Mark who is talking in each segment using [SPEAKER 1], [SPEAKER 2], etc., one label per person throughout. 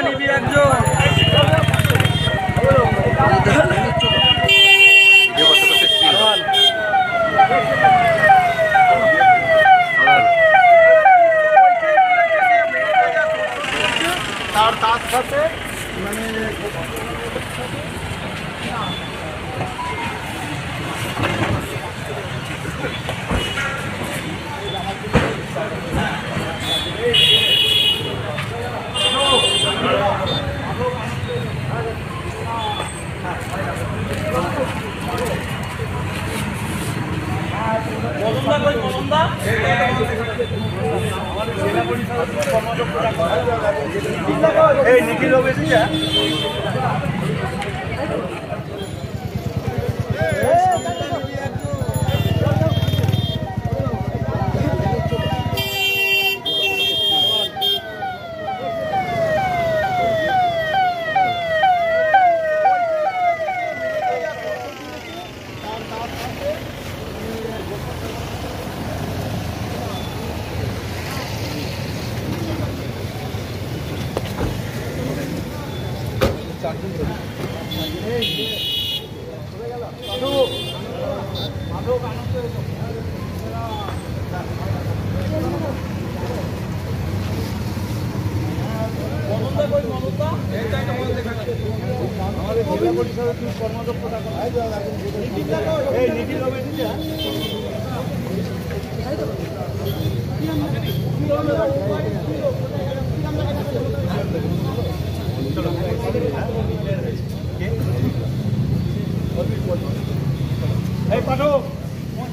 [SPEAKER 1] নিবি একজন। তার সাথে মানে এই নিখিল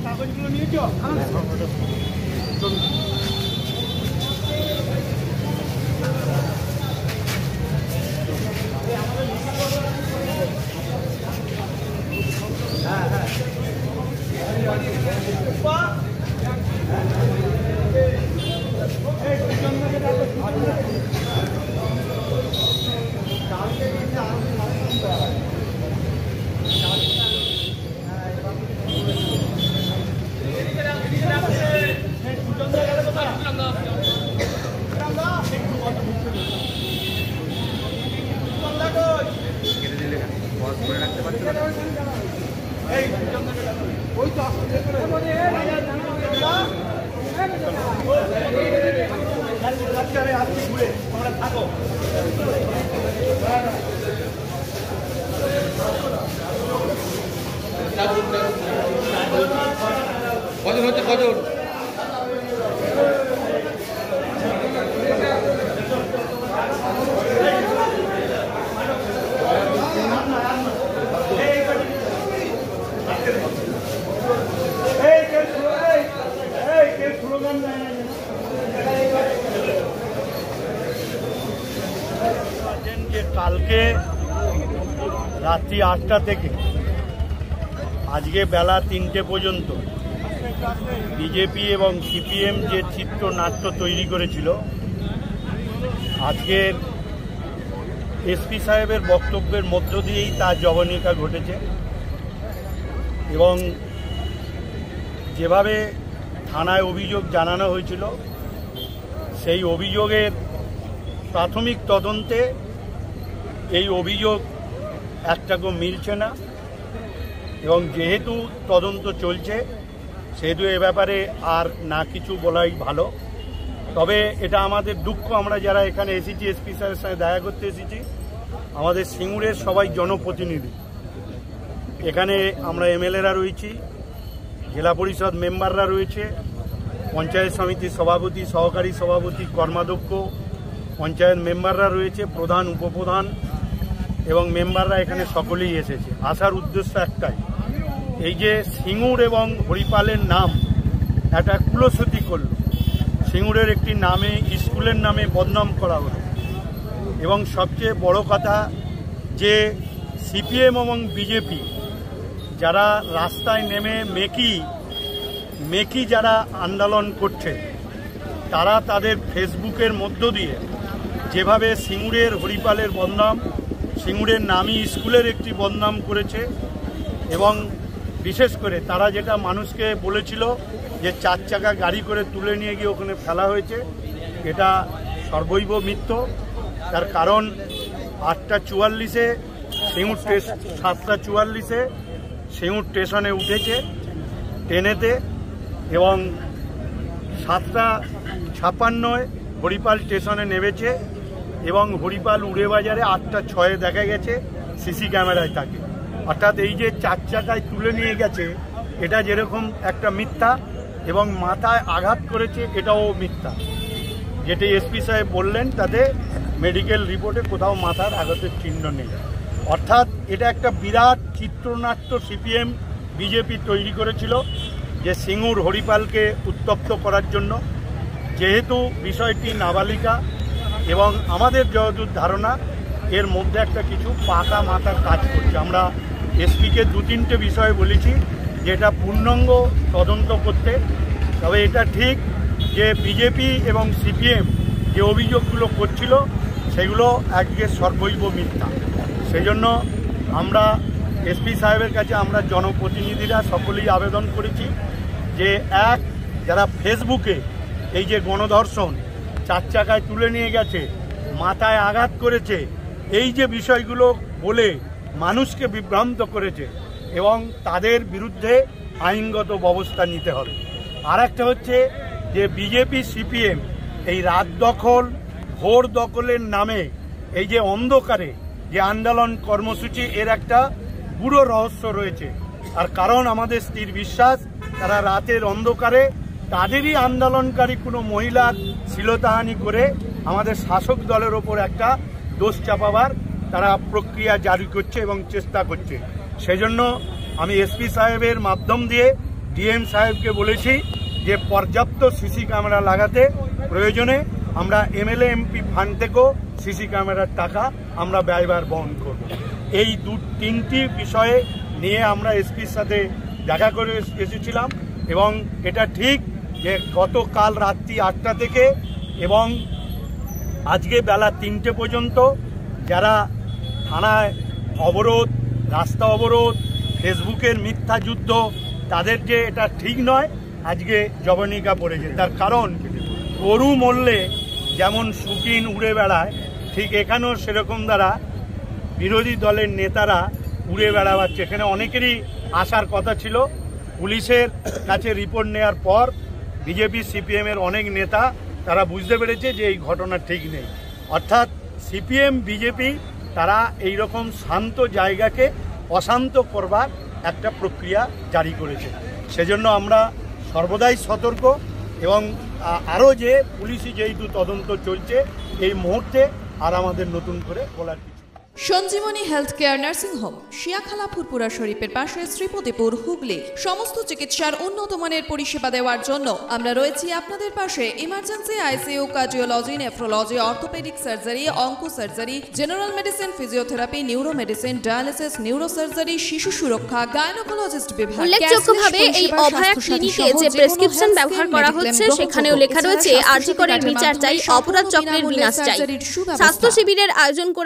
[SPEAKER 1] কাগজগুলো নিয়েছ? কালকে রাত্রি 8টা থেকে আজকে বেলা 3টে পর্যন্ত বিজেপি এবং সিপিএম যে চিত্রনাট্য তৈরি করেছিল, আজকের এসপি সাহেবের বক্তব্যের মধ্য দিয়েই তার জবনিকা ঘটেছে। এবং যেভাবে থানায় অভিযোগ জানানো হয়েছিল, সেই অভিযোগের প্রাথমিক তদন্তে এই অভিযোগ একটাকেও মিলছে না। এবং যেহেতু তদন্ত চলছে, সেহেতু এ ব্যাপারে আর না কিছু বলাই ভালো। তবে এটা আমাদের দুঃখ, আমরা যারা এখানে এসেছি, এসপি স্যারের সঙ্গে দেখা করতে এসেছি, আমাদের সিঙ্গুরের সবাই জনপ্রতিনিধি। এখানে আমরা এমএলএরা রয়েছি, জেলা পরিষদ মেম্বাররা রয়েছে, পঞ্চায়েত সমিতির সভাপতি, সহকারী সভাপতি, কর্মাধ্যক্ষ, পঞ্চায়েত মেম্বাররা রয়েছে, প্রধান, উপপ্রধান এবং মেম্বাররা এখানে সকলেই এসেছে। আসার উদ্দেশ্য একটাই, এই যে সিঙ্গুর এবং হরিপালের নাম একটা কুলশ্রুতি করল, সিঙ্গুরের একটি নামে, স্কুলের নামে বদনাম করা হলো। এবং সবচেয়ে বড় কথা যে সিপিএম এবং বিজেপি যারা রাস্তায় নেমে মেকি যারা আন্দোলন করছে, তারা তাদের ফেসবুকের মধ্য দিয়ে যেভাবে সিঙ্গুরের হরিপালের বদনাম, সিঙ্গুরের নামী স্কুলের একটি বদনাম করেছে। এবং বিশেষ করে তারা যেটা মানুষকে বলেছিল যে 4 চাকা গাড়ি করে তুলে নিয়ে গিয়ে ওখানে ফেলা হয়েছে, এটা সর্বৈব মিথ্য। তার কারণ 8:44-এ সিঙ্গুর 7:44-এ সিঙ্গুর স্টেশনে উঠেছে ট্রেনেতে এবং 7:56-এ হরিপাল স্টেশনে নেমেছে এবং হরিপাল উড়েবাজারে 8:06-এ দেখা গেছে সিসি ক্যামেরায় থাকে। অর্থাৎ এই যে 4 চাকায় তুলে নিয়ে গেছে এটা যেরকম একটা মিথ্যা এবং মাথায় আঘাত করেছে এটাও মিথ্যা। যেটি এসপি সাহেব বললেন তাতে মেডিকেল রিপোর্টে কোথাও মাথার আঘাতের চিহ্ন নেই। অর্থাৎ এটা একটা বিরাট চিত্রনাট্য সিপিএম বিজেপি তৈরি করেছিল যে সিঙ্গুর হরিপালকে উত্তপ্ত করার জন্য। যেহেতু বিষয়টি নাবালিকা এবং আমাদের যতদূর ধারণা এর মধ্যে একটা কিছু পাকা মাথার কাজ করছে। আমরা এসপিকে 2-3টে বিষয়ে বলেছি যে এটা পূর্ণাঙ্গ তদন্ত করতে। তবে এটা ঠিক যে বিজেপি এবং সিপিএম যে অভিযোগগুলো করছিল সেগুলো আজকে সর্বৈব মিথ্যা। সেই জন্য আমরা এসপি সাহেবের কাছে আমরা জনপ্রতিনিধিরা সকলেই আবেদন করেছি যে যারা ফেসবুকে এই যে গণধর্ষণ 4 চাকায় তুলে নিয়ে গেছে, মাথায় আঘাত করেছে, এই যে বিষয়গুলো বলে মানুষকে বিভ্রান্ত করেছে এবং তাদের বিরুদ্ধে আইনগত ব্যবস্থা নিতে হবে। আর একটা হচ্ছে যে বিজেপি সিপিএম এই রাত দখল ভোর দখলের নামে এই যে অন্ধকারে যে আন্দোলন কর্মসূচি এর একটা পুরো রহস্য রয়েছে। আর কারণ আমাদের স্থির বিশ্বাস তারা রাতের অন্ধকারে তাদেরই আন্দোলনকারী কোনো মহিলার শ্লীলতাহানি করে আমাদের শাসক দলের ওপর একটা দোষ চাপাবার তারা প্রক্রিয়া জারি করছে এবং চেষ্টা করছে। সেজন্য আমি এসপি সাহেবের মাধ্যম দিয়ে ডিএম সাহেবকে বলেছি যে পর্যাপ্ত সিসি ক্যামেরা লাগাতে, প্রয়োজনে আমরা এমএলএ এমপি ফান্ড থেকেও সিসি ক্যামেরার টাকা আমরা ব্যয়ভার বহন করব। এই 2-3টি বিষয়ে নিয়ে আমরা এসপির সাথে দেখা করে এসেছিলাম এবং এটা ঠিক যে গতকাল রাত্রি 8টা থেকে এবং আজকে বেলা 3টে পর্যন্ত যারা থানায় অবরোধ, রাস্তা অবরোধ, ফেসবুকের মিথ্যা যুদ্ধ, তাদের যে এটা ঠিক নয় আজকে জবনিকা পড়েছে। তার কারণ গরু মরলে যেমন শুকিন উড়ে বেড়ায়, ঠিক এখানেও সেরকম দ্বারা বিরোধী দলের নেতারা উড়ে বেড়াচ্ছে। এখানে অনেকেরই আসার কথা ছিল। পুলিশের কাছে রিপোর্ট নেওয়ার পর বিজেপি সিপিএমের অনেক নেতা তারা বুঝতে পেরেছে যে এই ঘটনা ঠিক নেই। অর্থাৎ সিপিএম বিজেপি তারা এই রকম শান্ত জায়গাকে অশান্ত করবার একটা প্রক্রিয়া জারি করেছে। সেজন্য আমরা সর্বদাই সতর্ক এবং আরও যে পুলিশি যেহেতু তদন্ত চলছে এই মুহূর্তে আর আমাদের নতুন করে বলার কিছু।
[SPEAKER 2] Sanjeevani health care nursing home, Siakhala Furfura শরীফের পাশে, শ্রীপতিপুর, হুগলি। সমস্ত চিকিৎসার উন্নত মানের পরিষেবা দেওয়ার জন্য আমরা রয়েছি আপনাদের পাশে। Emergency, ICU, cardiology, nephrology, orthopaedic surgery, onco surgery, general medicine, physiotherapy, neuro medicine, dialysis, neuro surgery, শিশু সুরক্ষা, গাইনোকোলজিস্ট বিভাগ।
[SPEAKER 3] উল্লেখযোগ্যভাবে এই অভয়া ক্লিনিকে যে প্রেসক্রিপশন ব্যবহার করা হচ্ছে সেখানেও লেখা রয়েছে আরজি করের বিচার চাই, অপরাধ চক্রের বিনাশ চাই। স্বাস্থ্য শিবিরের আয়োজন করে